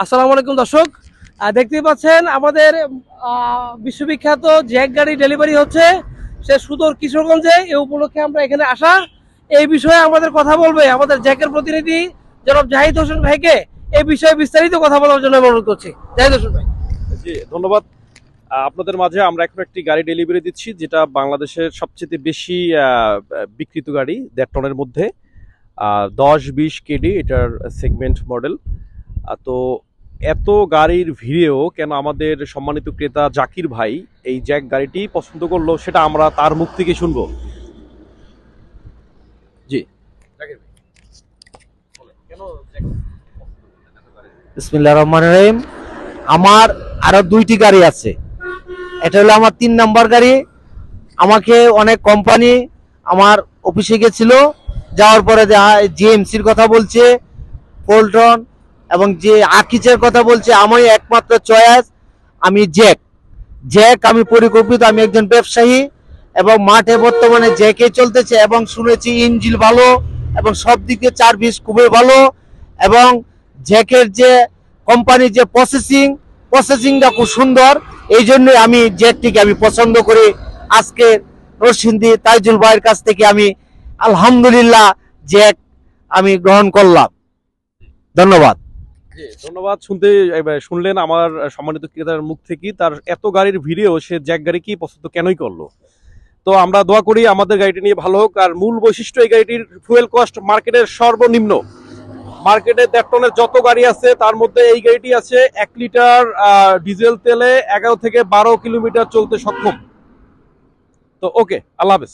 আসসালামু আলাইকুম দর্শক, দেখতেই পাচ্ছেন আমাদের বিশ্ববিখ্যাত জ্যাক গাড়ি ডেলিভারি হচ্ছে সে সুদূর কিশোরগঞ্জে। এই উপলক্ষে আমরা এখানে আসা। এই বিষয়ে আমাদের কথা বলবে আমাদের জ্যাকের প্রতিনিধি জনাব জাহিদ হোসেন ভাইকে। এই বিষয়ে বিস্তারিত কথা বলার জন্য অনুরোধ করছি। জাহিদ হোসেন ভাই। জি, ধন্যবাদ। আপনাদের মাঝে আমরা এখন একটি গাড়ি ডেলিভারি দিচ্ছি, যেটা বাংলাদেশের সবচেয়ে বেশি বিক্রিত গাড়ি, 1.5 টনের মধ্যে 10-20 কেডি এটার সেগমেন্ট মডেল। তো এত গাড়ির ভিড়েও কেন আমাদের সম্মানিত ক্রেতা জাকির ভাই এই জ্যাক গাড়িটি পছন্দ করলো, সেটা আমরা তার মুখ থেকে শুনবো। জি জাকির ভাই, বলেন কেন জ্যাক পছন্দ করলেন এত গাড়ি? বিসমিল্লাহির রহমানির রহিম। আমার আরো 2টি গাড়ি আছে, এটা হলো আমার 3 নাম্বার গাড়ি। আমাকে অনেক কোম্পানি আমার অফিসে গেছিল, যাওয়ার পরে জিএমসির কথা বলছে, ফোল্টন এবং যে আকিজের কথা বলছে। আমি একমাত্র চয়েস আমি জ্যাক। জ্যাক আমি পরিকল্পিত, আমি একজন ব্যবসায়ী এবং মাঠে বর্তমানে জ্যাকে চলতেছে এবং শুনেছি ইঞ্জিন ভালো এবং সব দিকে সার্ভিস খুবই ভালো এবং জ্যাকের যে কোম্পানির যে প্রসেসিংটা খুব সুন্দর। এই জন্য আমি জ্যাকটিকে আমি পছন্দ করি। আজকে নরসিংদী তাইজুল ভাইয়ের কাছ থেকে আমি আলহামদুলিল্লাহ জ্যাক আমি গ্রহণ করলাম। ধন্যবাদ। ধন্যবাদ। শুনলেন আমার সম্মানিত ক্রেতার মুখ থেকে, তার এত গাড়ির ভিড়েও সে জ্যাক গাড়ি কি পছন্দ কেনই করলো। তো আমরা দোয়া করি আমাদের গাড়িটি নিয়ে ভালো হোক। আর মূল বৈশিষ্ট্য, এই গাড়িটির ফুয়েল কস্ট মার্কেটের সর্বনিম্ন। মার্কেটে 1.5 টনের যত গাড়ি আছে তার মধ্যে এই গাড়িটি আছে 1 লিটার ডিজেল তেলে 11 থেকে 12 কিলোমিটার চলতে সক্ষম। তো ওকে, আল্লাহ হাফেজ।